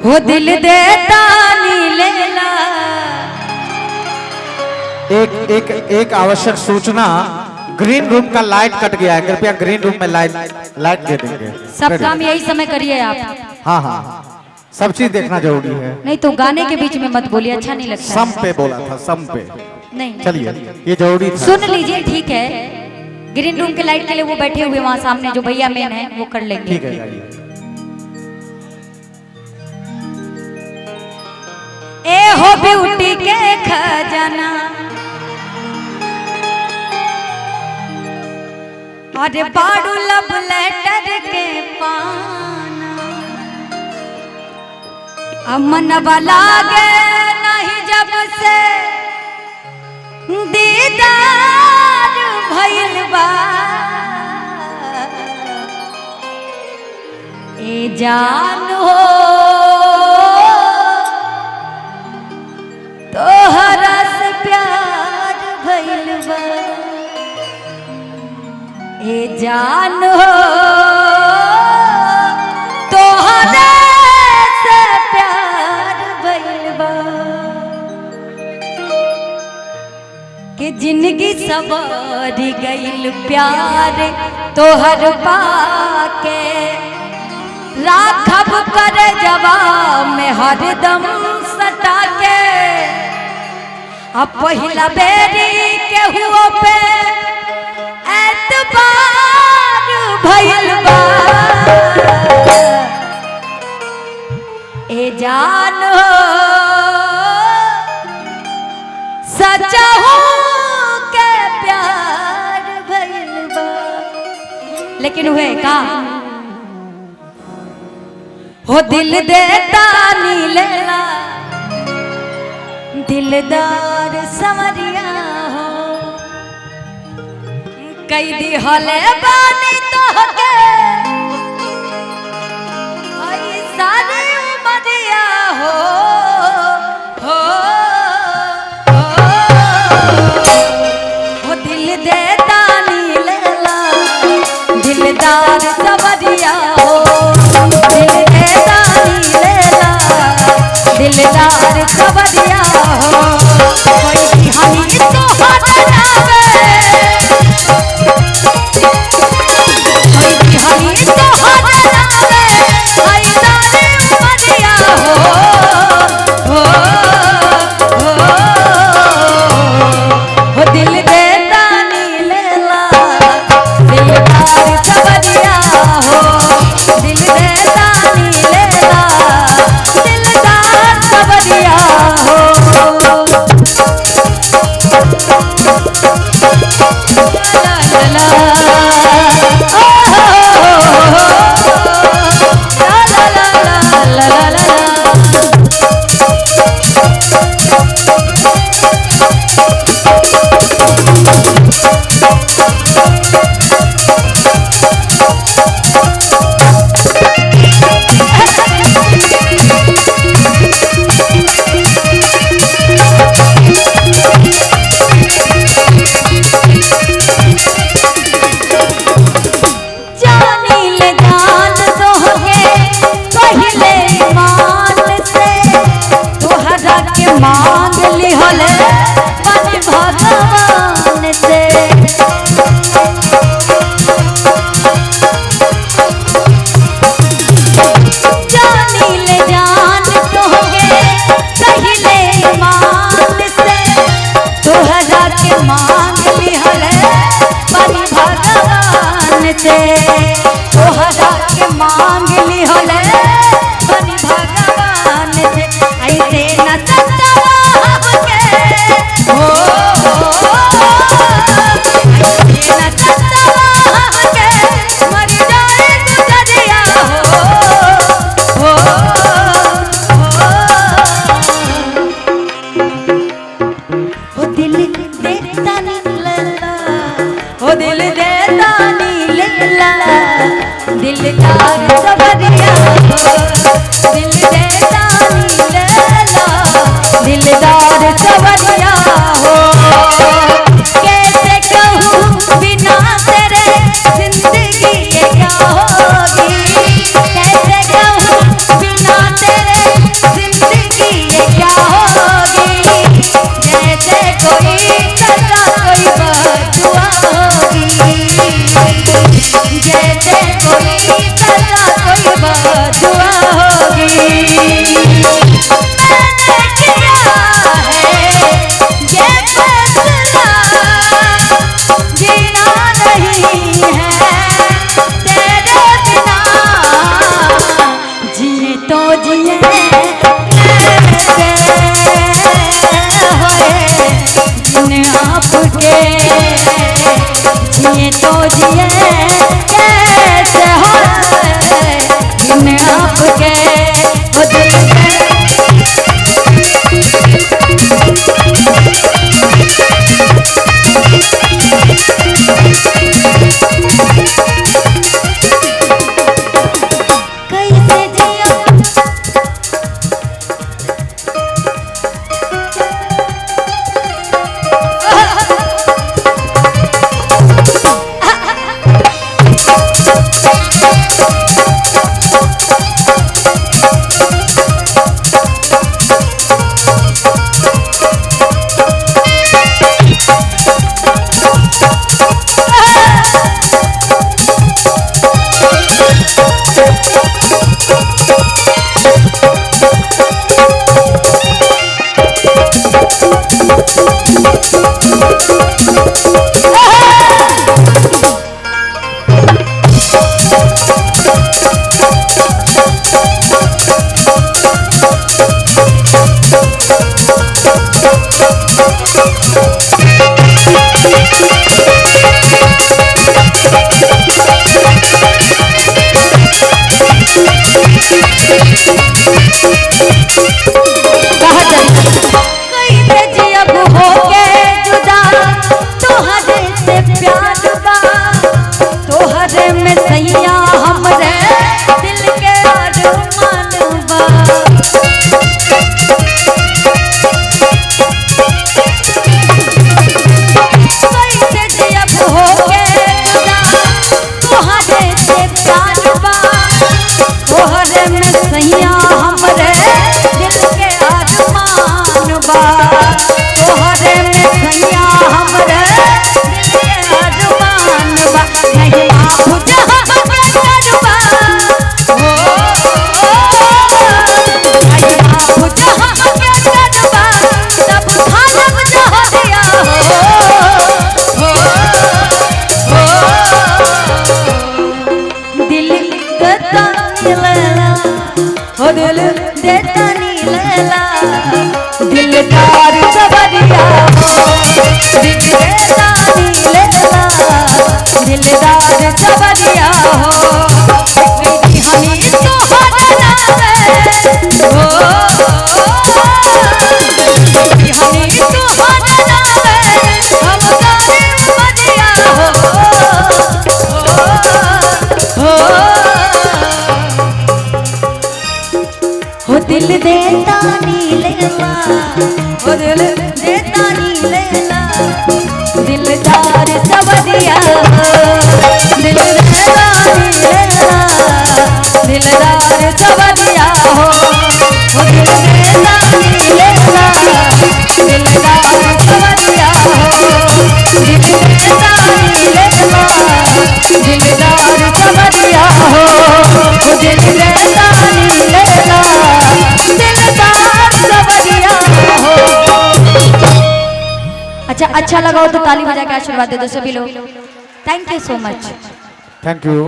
हो दिल देता नी लेला। एक आवश्यक सूचना, ग्रीन रूम का लाइट कट गया है, कृपया ग्रीन रूम में लाइट दे देंगे। सब काम यही समय करिए आप। हाँ हाँ, सब चीज देखना जरूरी है। नहीं तो गाने के बीच में मत बोलिए, अच्छा नहीं लगता। सम पे बोला था, सम पे। नहीं चलिए, ये जरूरी था। सुन लीजिए, ठीक है। ग्रीन रूम के लाइट के लिए वो बैठे हुए वहाँ सामने, जो भैया मेन है वो कर लेंगे। ठीक है। ए हो ब्यूटी के खजाना, अरे बाड़ू लब लेटर के पाना, अमन वाला गे नहीं जब से दीदार भइल बा। ए जान हो तोहरा से प्यार भइल बा। ए जान हो तोहरा से प्यार भइल बा। कि जिंदगी सवार गइल प्यार तोहर पाके, राखब कर जवाब में हरदम सटा के। अब पहिला बेरी के हुओ पे एतबार भइल बा। ए जान हो सच्चा के प्यार भइल बा। लेकिन हुए का हो दिल देता नी लेला, दिलदार समरिया हो। कैदी हले बानी तो के आई सारी उमरिया हो। हो दिल देता नी लेला, दिलदार समरिया हो। दिल देता नी लेला, दिलदार समरिया हो। कोई हनी तो हट जावे, कोई हनी तो हट जावे, आई सारी उमरिया हो। हो दिल देता नी लेला, दिलदार समरिया हो। दिल देता नी लेला, दिलदार समरिया हो। ला ला मांग ली हले बने भगवान से। जानी ले जान तोहगे कहले मान से, तोहरा के मांग ली हले बने भगवान से। तोहरा के मांग ली हले बने भगवान से। ऐसे न दिल देता नी लेला, दिलदार समरिया हो। नाप के ओ दिल कैसे जिया दिल देता नी लैला दिलदार सवरिया हो दिल देता नी लैला दिलदार सवरिया हो हनी तो हरना हो हनी तो हरना हम गाने मरिया हो दिल देता नी लैला ओ दिल देता नी लैला दिलदार सवरिया दिल देता नी लैला दिलदार सवरिया हो ओ दिल देता नी लैला दिलदार सवरिया हो दिल देता नी लैला दिलदार सवरिया हो ओ दिल देता नी लैला अच्छा लगा हो तो ताली बजा के आशीर्वाद दे दो सभी लोग। Thank you so much. Thank you.